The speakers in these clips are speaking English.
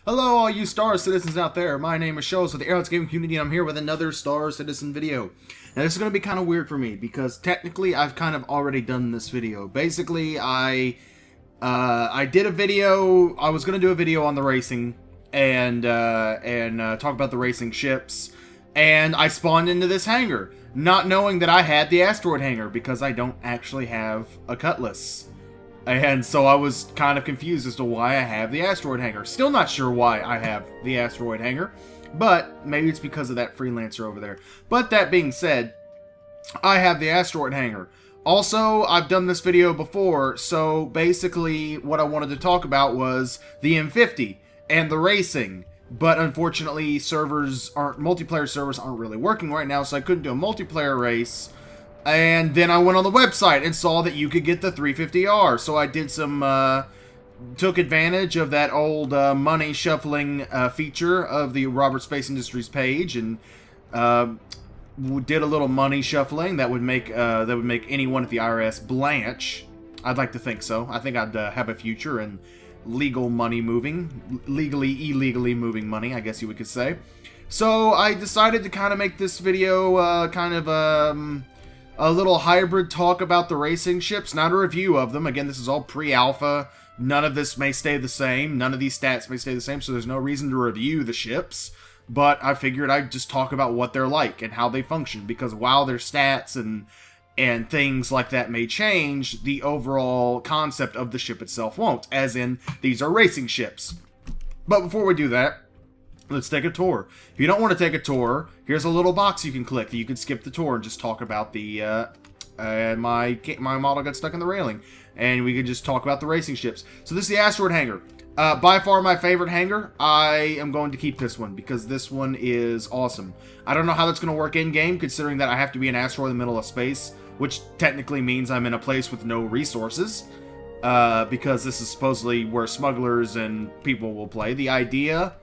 Hello, all you Star Citizens out there. My name is Shows with the Airlines Gaming Community, and I'm here with another Star Citizen video. Now, this is going to be kind of weird for me, because technically I've kind of already done this video. Basically, I did a video. I was going to do a video on the racing, and talk about the racing ships, and I spawned into this hangar, not knowing that I had the asteroid hangar, because I don't actually have a cutlass. And so I was kind of confused as to why I have the asteroid hangar. Still not sure why I have the asteroid hangar, but maybe it's because of that freelancer over there. But that being said, I have the asteroid hangar. Also, I've done this video before, so basically what I wanted to talk about was the M50 and the racing. But unfortunately, multiplayer servers aren't really working right now, so I couldn't do a multiplayer race. And then I went on the website and saw that you could get the 350R. So I did took advantage of that old money shuffling feature of the Robert Space Industries page, and did a little money shuffling that would make anyone at the IRS blanch. I'd like to think so. I think I'd have a future in legal money moving, illegally moving money, I guess you could say. So I decided to kind of make this video a little hybrid talk about the racing ships, not a review of them. Again, this is all pre-alpha. None of this may stay the same. None of these stats may stay the same, so there's no reason to review the ships. But I figured I'd just talk about what they're like and how they function, because while their stats and things like that may change, the overall concept of the ship itself won't, as in, these are racing ships. But before we do that, let's take a tour. If you don't want to take a tour, here's a little box you can click that you can skip the tour and just talk about the, my model got stuck in the railing. And we can just talk about the racing ships. So this is the asteroid hangar. By far my favorite hangar. I am going to keep this one because this one is awesome. I don't know how that's going to work in-game, considering that I have to be an asteroid in the middle of space, which technically means I'm in a place with no resources. Because this is supposedly where smugglers and people will play. The idea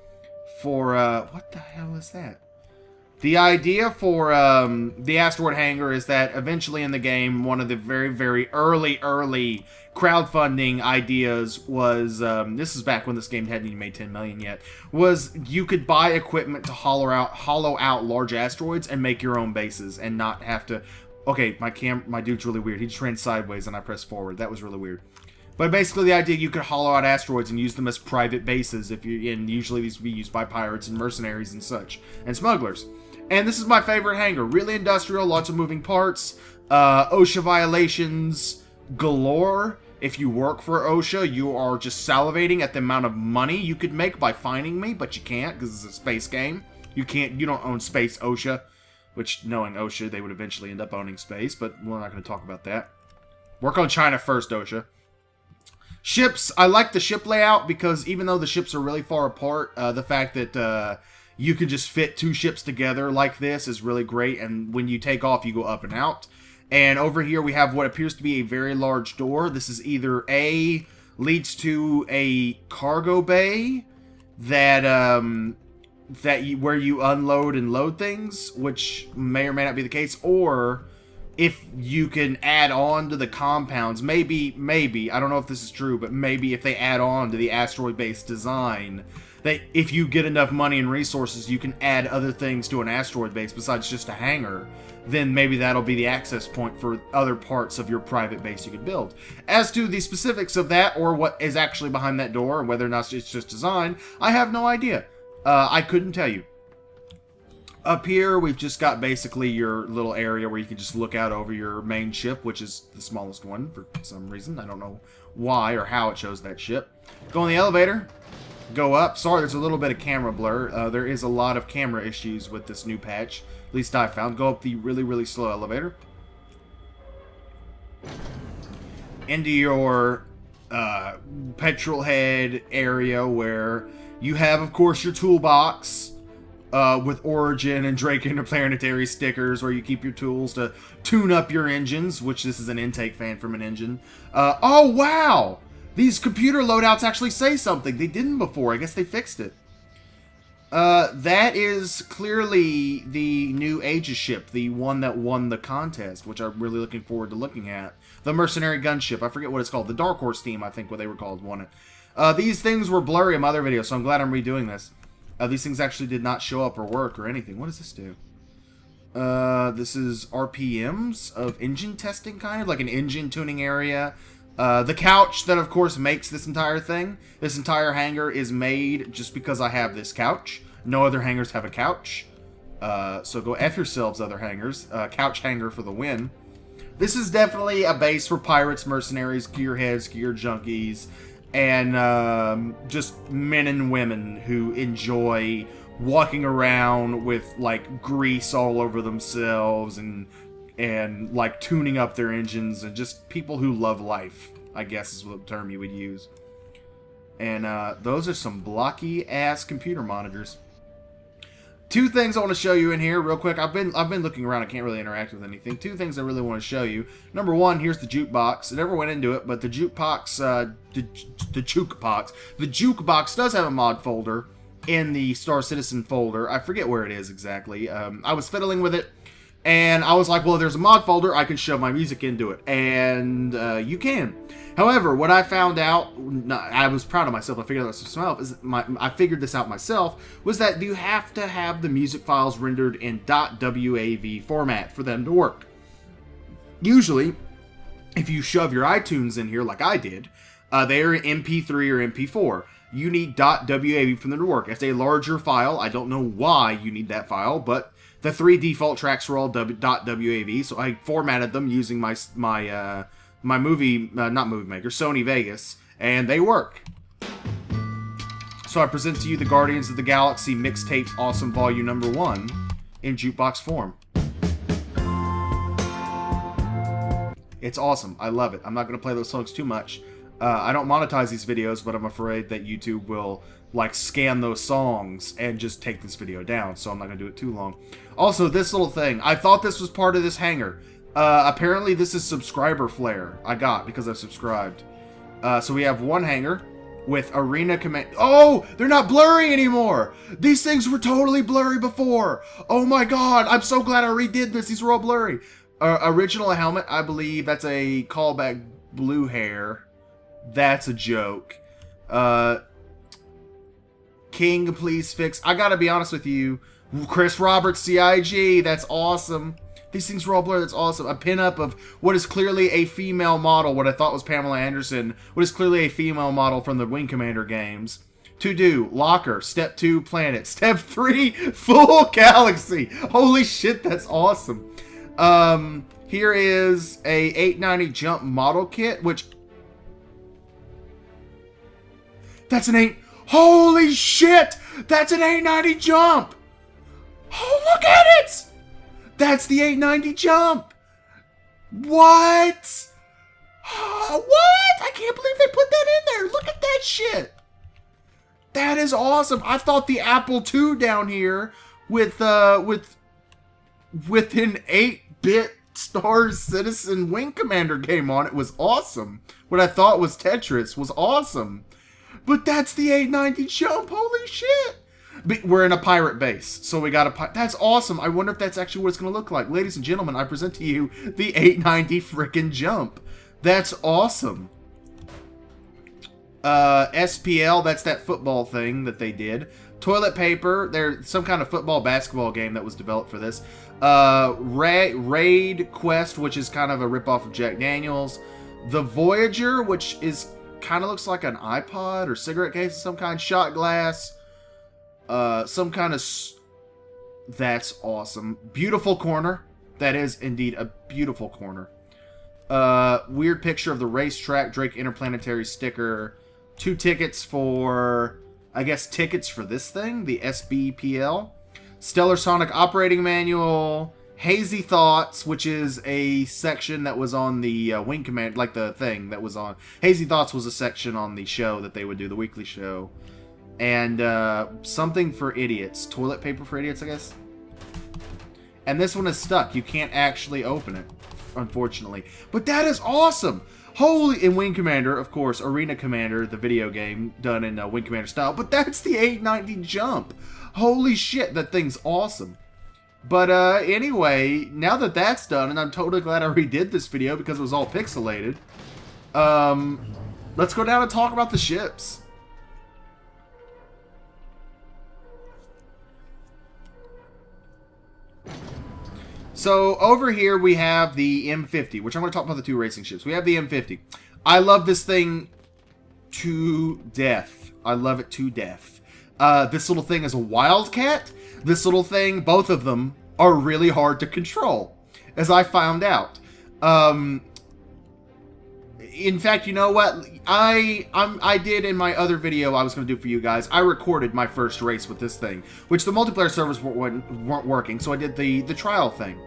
for, what the hell is that? The idea for, the asteroid hangar is that eventually in the game, one of the very, very early crowdfunding ideas was, this is back when this game hadn't even made 10 million yet, was you could buy equipment to hollow out large asteroids and make your own bases and not have to, okay, my dude's really weird. He just ran sideways and I pressed forward. That was really weird. But basically the idea you could hollow out asteroids and use them as private bases, and usually these would be used by pirates and mercenaries and such, and smugglers. And this is my favorite hangar. Really industrial, lots of moving parts, OSHA violations galore. If you work for OSHA, you are just salivating at the amount of money you could make by fining me, but you can't because it's a space game. You don't own space OSHA, which, knowing OSHA, they would eventually end up owning space, but we're not going to talk about that. Work on China first, OSHA. Ships, I like the ship layout because even though the ships are really far apart, the fact that you can just fit two ships together like this is really great, and when you take off, you go up and out. And over here we have what appears to be a very large door. This is either leads to a cargo bay that where you unload and load things, which may or may not be the case, or if you can add on to the compounds, maybe, I don't know if this is true, but maybe if they add on to the asteroid-based design, that if you get enough money and resources, you can add other things to an asteroid base besides just a hangar, then maybe that'll be the access point for other parts of your private base you could build. As to the specifics of that, or what is actually behind that door, and whether or not it's just design, I have no idea. I couldn't tell you. Up here, we've just got basically your little area where you can just look out over your main ship, which is the smallest one for some reason. I don't know why or how it shows that ship. Go in the elevator. Go up. Sorry, there's a little bit of camera blur. There is a lot of camera issues with this new patch. At least I found. Go up the really, really slow elevator. Into your petrol head area where you have, of course, your toolbox. With Origin and Drake Interplanetary stickers where you keep your tools to tune up your engines, which this is an intake fan from an engine. Oh, wow! These computer loadouts actually say something. They didn't before. I guess they fixed it. That is clearly the new Aegis ship, the one that won the contest, which I'm really looking forward to looking at. The Mercenary Gunship. I forget what it's called. The Dark Horse team, I think what they were called, won it. These things were blurry in my other video, so I'm glad I'm redoing this. These things actually did not show up or work or anything. What does this do? This is RPMs of engine testing, kind of like an engine tuning area. The couch that, of course, makes this entire thing. This entire hangar is made just because I have this couch. No other hangars have a couch. So go F yourselves, other hangars. Couch hanger for the win. This is definitely a base for pirates, mercenaries, gearheads, gear junkies, and just men and women who enjoy walking around with like grease all over themselves and like tuning up their engines, and just people who love life, I guess is what term you would use. And those are some blocky ass computer monitors. Two things I want to show you in here real quick. I've been looking around. I can't really interact with anything. Two things I really want to show you. Number one, here's the jukebox. I never went into it, but the jukebox, the jukebox does have a mod folder in the Star Citizen folder. I forget where it is exactly. I was fiddling with it, and I was like, well, there's a mod folder. I can shove my music into it, and you can. However, what I found out, I was proud of myself, I figured this out myself, was that you have to have the music files rendered in .wav format for them to work. Usually, if you shove your iTunes in here like I did, they are MP3 or MP4. You need .wav for them to work. It's a larger file. I don't know why you need that file, but the 3 default tracks were all .wav, so I formatted them using my not Movie Maker, Sony Vegas, and they work. So I present to you the Guardians of the Galaxy Mixtape Awesome Volume Number 1 in jukebox form. It's awesome. I love it. I'm not going to play those songs too much. I don't monetize these videos, but I'm afraid that YouTube will like scan those songs and just take this video down, so I'm not going to do it too long. Also, this little thing. I thought this was part of this hangar. Apparently this is subscriber flare I got because I've subscribed. So we have one hangar with arena command. Oh, they're not blurry anymore. These things were totally blurry before. Oh my god, I'm so glad I redid this. These were all blurry. Original helmet, I believe that's a callback. Blue hair. That's a joke. King, please fix. I gotta be honest with you. Chris Roberts, CIG. That's awesome. These things were all blurred. That's awesome. A pinup of what is clearly a female model, what I thought was Pamela Anderson, what is clearly a female model from the Wing Commander games. To do, locker. Step 2, planet. Step 3, full galaxy. Holy shit, that's awesome. Here is a 890 jump model kit, which... That's an 8... Holy shit! That's an 890 jump! Oh, look at it! That's the 890 jump! What? What? I can't believe they put that in there! Look at that shit! That is awesome! I thought the Apple II down here with an 8-bit Star Citizen Wing Commander game on it was awesome. What I thought was Tetris was awesome. But that's the 890 jump! Holy shit! We're in a pirate base, so we got a that's awesome. I wonder if that's actually what it's going to look like. Ladies and gentlemen, I present to you the 890 frickin' jump. That's awesome. SPL, that's that football thing that they did. Toilet paper, there's some kind of football basketball game that was developed for this. Raid Quest, which is kind of a ripoff of Jack Daniels. The Voyager, which is kind of looks like an iPod or cigarette case of some kind. Shot glass. Some kind of... That's awesome. Beautiful corner. That is indeed a beautiful corner. Weird picture of the racetrack. Drake Interplanetary sticker. 2 tickets for... I guess tickets for this thing. The SBPL. Stellar Sonic Operating Manual. Hazy Thoughts, which is a section that was on the Wing Command... Like the thing that was on... Hazy Thoughts was a section on the show that they would do. The weekly show. And something for idiots. Toilet paper for idiots, I guess. And this one is stuck. You can't actually open it, unfortunately. But that is awesome! Holy... In Wing Commander, of course, Arena Commander, the video game, done in Wing Commander style. But that's the 890 jump! Holy shit, that thing's awesome. But anyway, now that that's done, and I'm totally glad I redid this video because it was all pixelated, let's go down and talk about the ships. So over here we have the M50, which I'm going to talk about the two racing ships. We have the M50. I love this thing to death. I love it to death. This little thing is a Wildcat. This little thing, both of them, are really hard to control, as I found out. In fact, you know what? I did in my other video I was going to do for you guys. I recorded my first race with this thing, which the multiplayer servers weren't working, so I did the trial thing.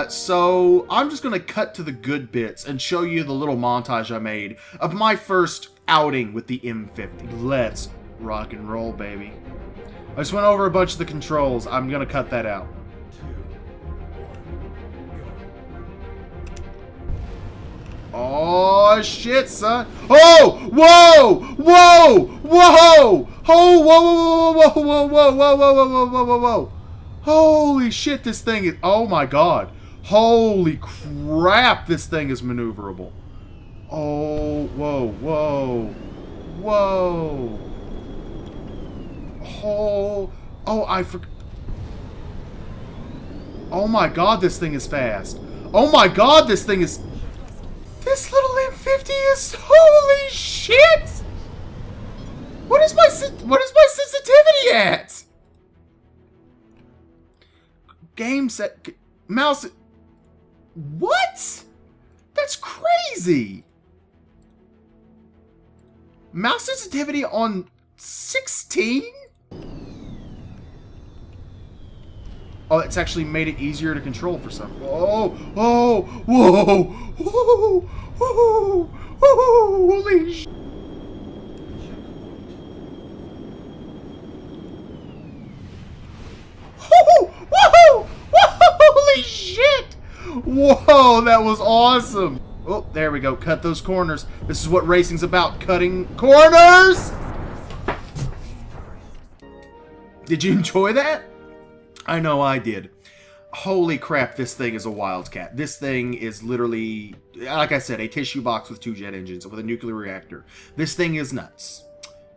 So I'm just going to cut to the good bits and show you the little montage I made of my first outing with the M50. Let's rock and roll, baby. I just went over a bunch of the controls. I'm going to cut that out. Oh, shit, son. Oh! Whoa! Whoa! Whoa! Oh, whoa, whoa, whoa, whoa, whoa, whoa, whoa, whoa, whoa, whoa, whoa. Holy shit, this thing is... Oh, my God. Holy crap, this thing is maneuverable. Oh, whoa, whoa. Whoa. Oh, I forgot. Oh, my God, this thing is fast. Oh, my God, this thing is... This little M50 is... Holy shit! What is my sensitivity at? Game set... Mouse... What? That's crazy! Mouse sensitivity on 16? Oh, it's actually made it easier to control for some. Oh, oh, whoa, whoa, whoa, whoa, holy sh... Whoa, whoa, whoa, holy shit! Whoa, that was awesome. Oh, there we go. Cut those corners. This is what racing's about. Cutting corners! Did you enjoy that? I know I did. Holy crap, this thing is a Wildcat. This thing is literally, like I said, a tissue box with 2 jet engines with a nuclear reactor. This thing is nuts.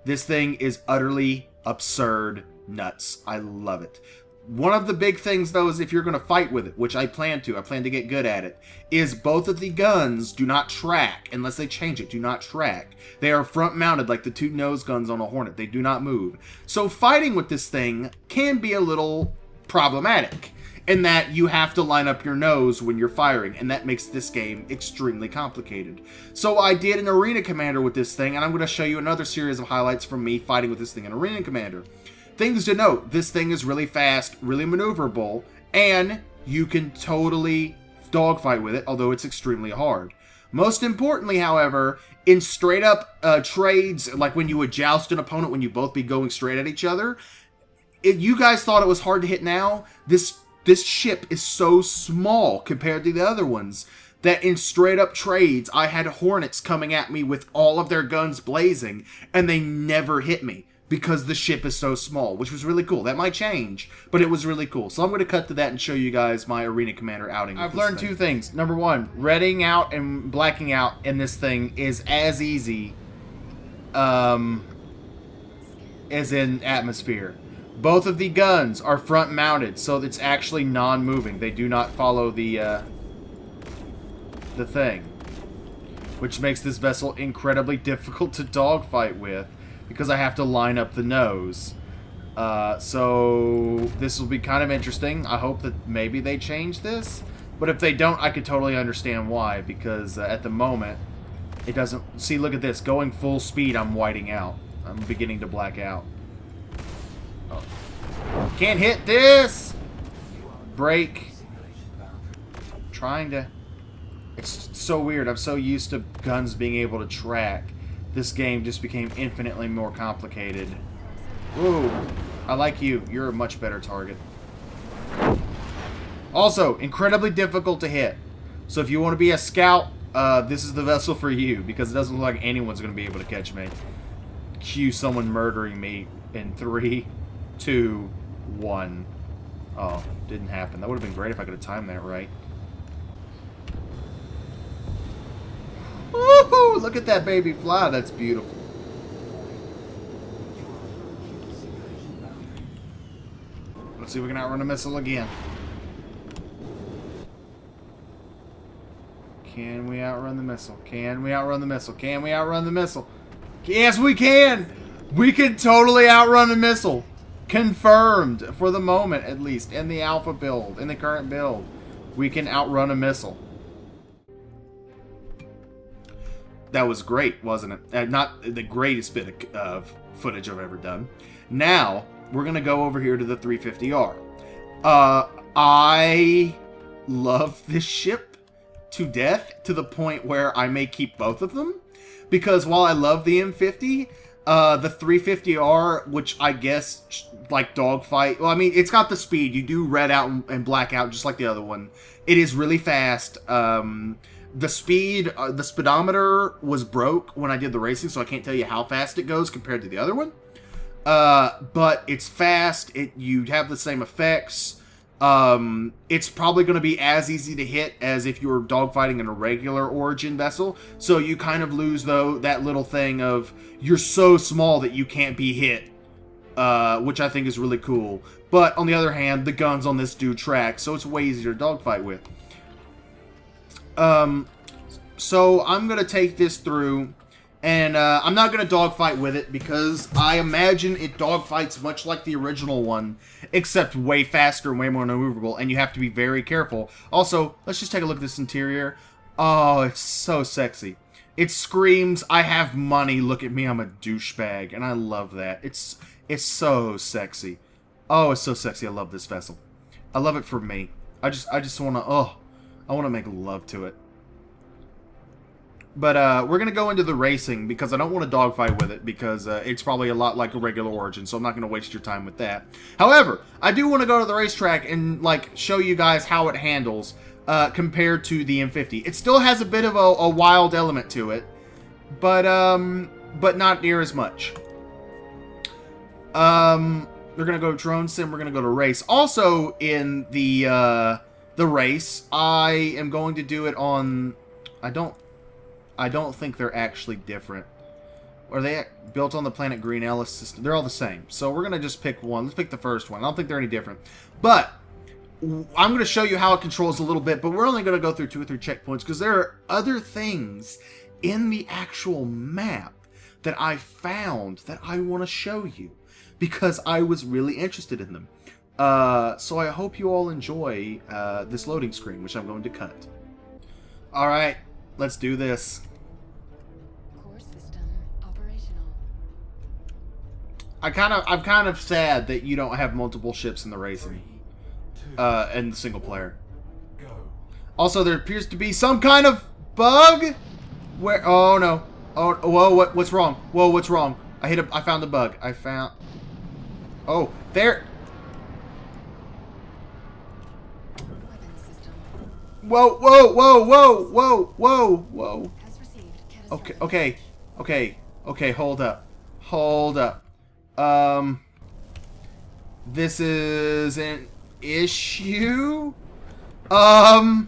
This thing is utterly absurd nuts. I love it. One of the big things, though, is if you're going to fight with it, which I plan to get good at it, is both of the guns do not track, unless they change it, do not track. They are front-mounted like the 2 nose guns on a Hornet. They do not move. So fighting with this thing can be a little problematic, in that you have to line up your nose when you're firing, and that makes this game extremely complicated. So I did an Arena Commander with this thing, and I'm going to show you another series of highlights from me fighting with this thing in Arena Commander. Things to note, this thing is really fast, really maneuverable, and you can totally dogfight with it, although it's extremely hard. Most importantly, however, in straight up trades, like when you would joust an opponent when you both be going straight at each other, if you guys thought it was hard to hit now, this ship is so small compared to the other ones that in straight up trades, I had Hornets coming at me with all of their guns blazing, and they never hit me because the ship is so small, which was really cool. That might change, but it was really cool. So I'm going to cut to that and show you guys my Arena Commander outing. I've learned 2 things. Number 1, redding out and blacking out in this thing is as easy as in Atmosphere. Both of the guns are front mounted, so it's actually non-moving. They do not follow the thing, which makes this vessel incredibly difficult to dogfight with because I have to line up the nose. So this will be kind of interesting. I hope that maybe they change this, but if they don't, I could totally understand why, because at the moment it doesn't. See, look at this. Going full speed, I'm whiting out. I'm beginning to black out. Can't hit this! Break. Trying to... It's so weird. I'm so used to guns being able to track. This game just became infinitely more complicated. Ooh. I like you. You're a much better target. Also, incredibly difficult to hit. So if you want to be a scout, this is the vessel for you, because it doesn't look like anyone's going to be able to catch me. Cue someone murdering me in 3, 2, 1. Oh, didn't happen. That would have been great if I could have timed that right. Woohoo! Look at that baby fly. That's beautiful. Let's see if we can outrun a missile again. Can we outrun the missile? Can we outrun the missile? Can we outrun the missile? Yes, we can! We can totally outrun a missile. Confirmed, for the moment at least, in the alpha build, in the current build. We can outrun a missile. That was great, wasn't it? Not the greatest bit of footage I've ever done. Now, we're going to go over here to the 350R. I love this ship to death, to the point where I may keep both of them. Because while I love the M50, the 350R, which I guess, like dogfight, well, I mean, it's got the speed. You do red out and black out just like the other one. It is really fast. The speed, the speedometer was broke when I did the racing, so I can't tell you how fast it goes compared to the other one. But it's fast. You have the same effects. It's probably going to be as easy to hit as if you were dogfighting in a regular Origin vessel. So you kind of lose, though, that little thing of you're so small that you can't be hit, which I think is really cool. But on the other hand, the guns on this do track, so it's way easier to dogfight with. So I'm going to take this through, and I'm not going to dogfight with it because I imagine it dogfights much like the original one, except way faster and way more maneuverable, and you have to be very careful. Also, let's just take a look at this interior. Oh, it's so sexy. It screams, I have money, look at me, I'm a douchebag, and I love that. It's so sexy. Oh, it's so sexy. I love this vessel. I love it for me. I just want to, I want to make love to it. But we're going to go into the racing because I don't want to dogfight with it because it's probably a lot like a regular Origin, so I'm not going to waste your time with that. However, I do want to go to the racetrack and like show you guys how it handles compared to the M50. It still has a bit of a wild element to it, but not near as much. We're going to go drone sim, we're going to go to race. Also in the race, I am going to do it on... I don't think they're actually different. Are they built on the Planet Green Ellis system? They're all the same. So we're going to just pick one. Let's pick the first one. I don't think they're any different. But I'm going to show you how it controls a little bit, but we're only going to go through 2 or 3 checkpoints because there are other things in the actual map that I found that I want to show you because I was really interested in them. So I hope you all enjoy this loading screen, which I'm going to cut. Alright, let's do this. Core system operational. I'm kind of sad that you don't have multiple ships in the racing. In the single player. Also, there appears to be some kind of bug where... Oh, no. Oh, whoa, what's wrong? Whoa, what's wrong? I found a bug. Oh, there... Whoa, whoa, whoa, whoa, whoa, whoa, whoa. Okay, hold up. Hold up. This is an issue? I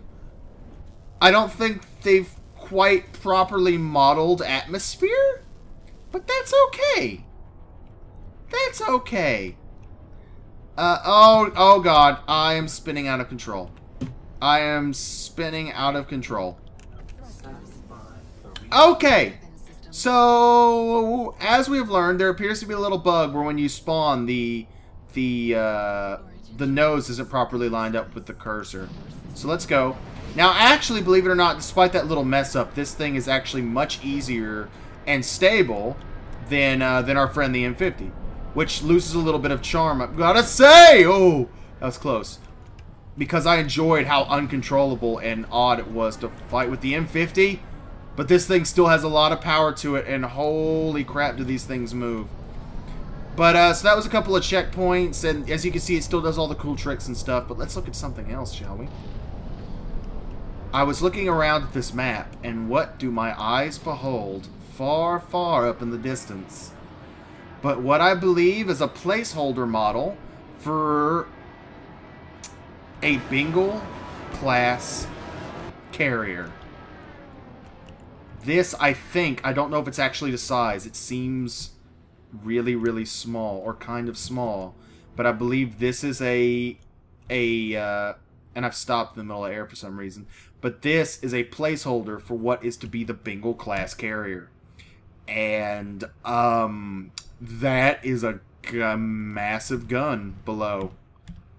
don't think they've quite properly modeled atmosphere, but that's okay. That's okay. Oh god, I am spinning out of control. I am spinning out of control. Okay, so as we've learned, there appears to be a little bug where when you spawn, the nose isn't properly lined up with the cursor. So let's go. Now, actually, believe it or not, despite that little mess up, this thing is actually much easier and stable than our friend the M50, which loses a little bit of charm, I've gotta say. Oh, that was close. Because I enjoyed how uncontrollable and odd it was to fight with the M50. But this thing still has a lot of power to it, and holy crap do these things move. But, so that was a couple of checkpoints, and as you can see, it still does all the cool tricks and stuff. But let's look at something else, shall we? I was looking around at this map, and what do my eyes behold? Far, far up in the distance. But what I believe is a placeholder model for a Bengal class carrier. This, I think, I don't know if it's actually the size. It seems really, really small, or kind of small. But I believe this is a and I've stopped in the middle of air for some reason. But this is a placeholder for what is to be the Bengal-class carrier. And, that is a massive gun below.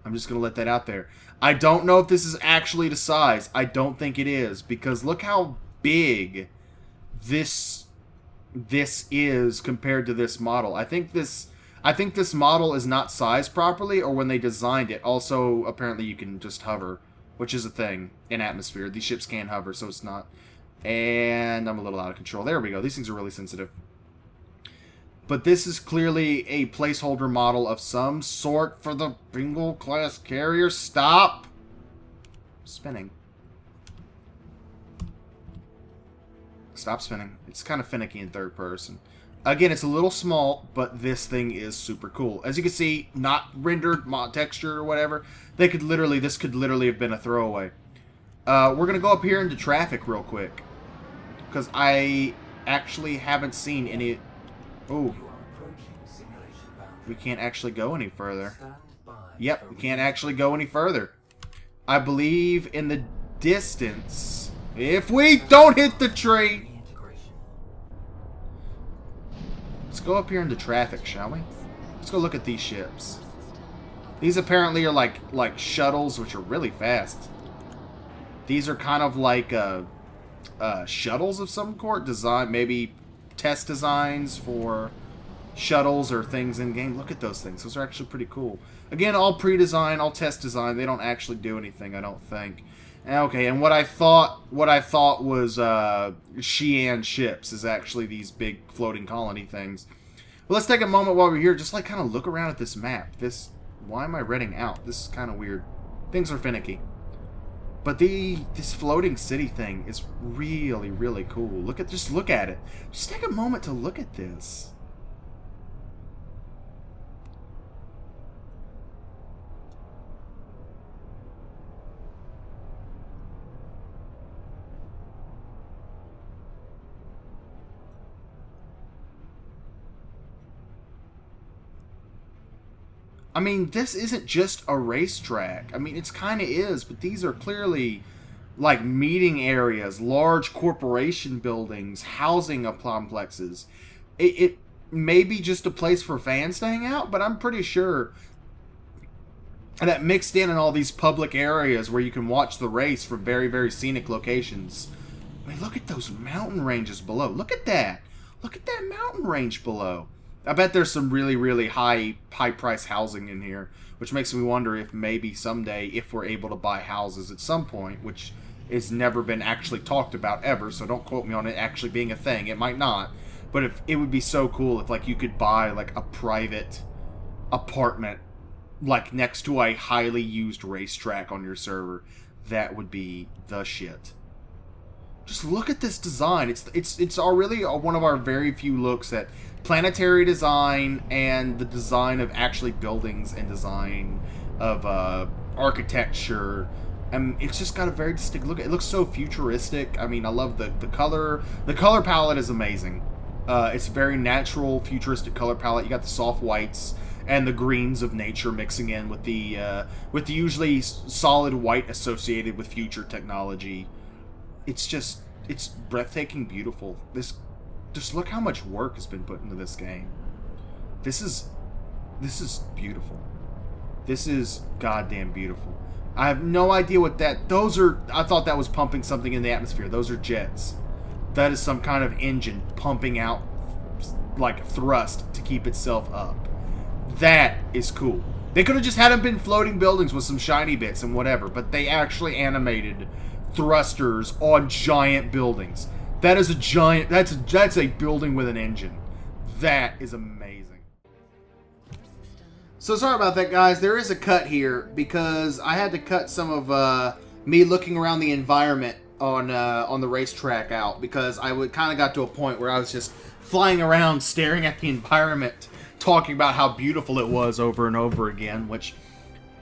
I'm just going to let that out there. I don't know if this is actually the size. I don't think it is, because look how big this is compared to this model. I think this model is not sized properly, or when they designed it. Also, apparently you can just hover, which is a thing in atmosphere. These ships can't hover, so it's not. And I'm a little out of control. There we go. These things are really sensitive. But this is clearly a placeholder model of some sort for the Bengal-class carrier. Stop spinning. Stop spinning. It's kind of finicky in third person. Again, it's a little small, but this thing is super cool. As you can see, not rendered, mod texture or whatever. This could literally have been a throwaway. We're going to go up here into traffic real quick, because I actually haven't seen any... Oh, we can't actually go any further. Yep, we can't actually go any further. I believe in the distance, if we don't hit the tree. Let's go up here into traffic, shall we? Let's go look at these ships. These apparently are like shuttles, which are really fast. These are kind of like shuttles of some sort, design, maybe test designs for shuttles or things in game. Look at those things; those are actually pretty cool. Again, all pre-design, all test design. They don't actually do anything, I don't think. Okay, and what I thought was Xi'an ships is actually these big floating colony things. Well, let's take a moment while we're here, just like kind of look around at this map. Why am I reading out? This is kind of weird. Things are finicky. But this floating city thing is really, really cool. Just look at it. Just take a moment to look at this. I mean, this isn't just a racetrack. I mean, it's kind of is, but these are clearly like meeting areas, large corporation buildings, housing complexes. It may be just a place for fans to hang out, but I'm pretty sure that mixed in all these public areas where you can watch the race from very, very scenic locations. I mean, look at those mountain ranges below. Look at that. Look at that mountain range below. I bet there's some really, really high price housing in here, which makes me wonder if maybe someday, if we're able to buy houses at some point, which has never been actually talked about ever, so don't quote me on it actually being a thing. It might not, but if it would be so cool if like you could buy like a private apartment like next to a highly used racetrack on your server. That would be the shit. Just look at this design. It's really one of our very few looks at planetary design and the design of actually buildings and design of architecture. It's just got a very distinct look. It looks so futuristic. I mean, I love the color. The color palette is amazing. It's a very natural, futuristic color palette. You got the soft whites and the greens of nature mixing in with the usually solid white associated with future technology. It's breathtaking beautiful. Just look how much work has been put into this game. This is beautiful. This is goddamn beautiful. I have no idea what those are. I thought that was pumping something in the atmosphere. Those are jets. That is some kind of engine pumping out like thrust to keep itself up. That is cool. They could have just had them been floating buildings with some shiny bits and whatever, but they actually animated thrusters on giant buildings. That is a giant. That's a building with an engine. That is amazing. So sorry about that, guys. There is a cut here because I had to cut some of me looking around the environment on the racetrack out because I kind of got to a point where I was just flying around staring at the environment, talking about how beautiful it was over and over again. Which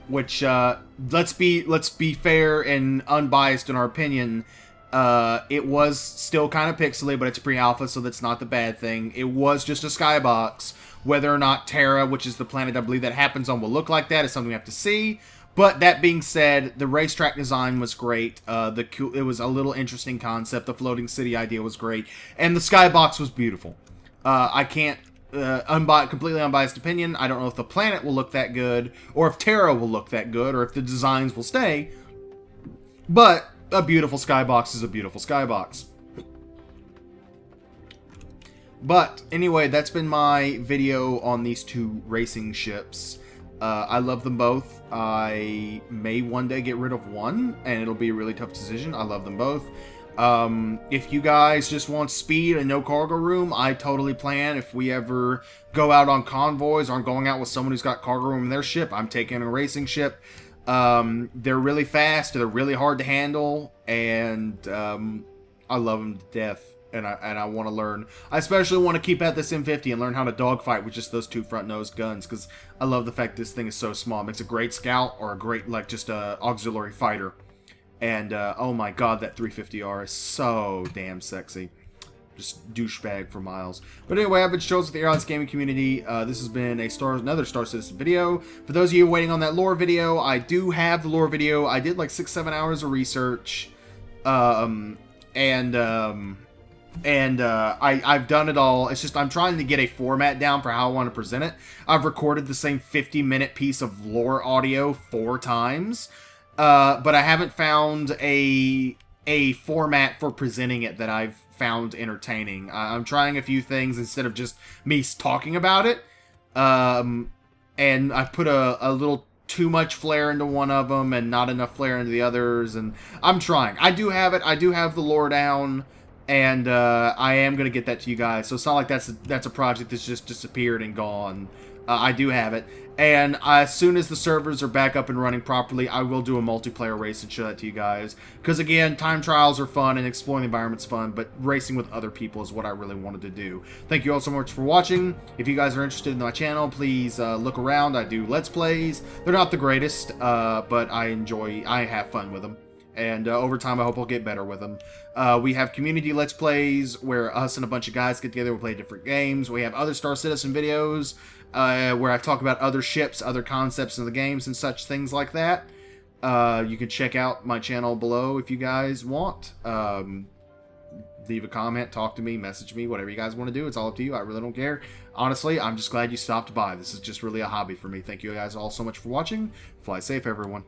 let's be fair and unbiased in our opinion. It was still kind of pixely, but it's pre-alpha, so that's not the bad thing. It was just a skybox. Whether or not Terra, which is the planet I believe that happens on, will look like that is something we have to see. But that being said, the racetrack design was great. It was a little interesting concept. The floating city idea was great, and the skybox was beautiful. I can't completely unbiased opinion. I don't know if the planet will look that good, or if Terra will look that good, or if the designs will stay. But a beautiful skybox is a beautiful skybox. But anyway, that's been my video on these two racing ships. I love them both. I may one day get rid of one, and it'll be a really tough decision. I love them both. If you guys just want speed and no cargo room, I totally plan. If we ever go out on convoys, or I'm going out with someone who's got cargo room in their ship, I'm taking a racing ship. They're really fast, they're really hard to handle, and I love them to death. And I want to learn. I especially want to keep at this M50 and learn how to dogfight with just those two front-nose guns, because I love the fact this thing is so small. It makes a great scout, or a great, like, just a auxiliary fighter. And, oh my god, that 350R is so damn sexy. Just douchebag for miles. But anyway, I've been Shows with the Airlines Gaming Community. This has been another Star Citizen video. For those of you waiting on that lore video, I do have the lore video. I did like 6-7 hours of research. I've done it all. It's just I'm trying to get a format down for how I want to present it. I've recorded the same 50-minute piece of lore audio 4 times, but I haven't found a format for presenting it that I've found entertaining. I'm trying a few things instead of just me talking about it, and I've put a little too much flair into one of them and not enough flair into the others, and I'm trying. I do have it. I do have the lore down. And I am going to get that to you guys. So it's not like that's a project that's just disappeared and gone. I do have it. And as soon as the servers are back up and running properly, I will do a multiplayer race and show that to you guys. Because again, time trials are fun and exploring the environment's fun, but racing with other people is what I really wanted to do. Thank you all so much for watching. If you guys are interested in my channel, please look around. I do Let's Plays. They're not the greatest, but I have fun with them. And over time, I hope I'll get better with them. We have community Let's Plays, where us and a bunch of guys get together and play different games. We have other Star Citizen videos, where I talk about other ships, other concepts in the games, and such things like that. You can check out my channel below if you guys want. Leave a comment, talk to me, message me, whatever you guys want to do. It's all up to you. I really don't care. Honestly, I'm just glad you stopped by. This is just really a hobby for me. Thank you guys all so much for watching. Fly safe, everyone.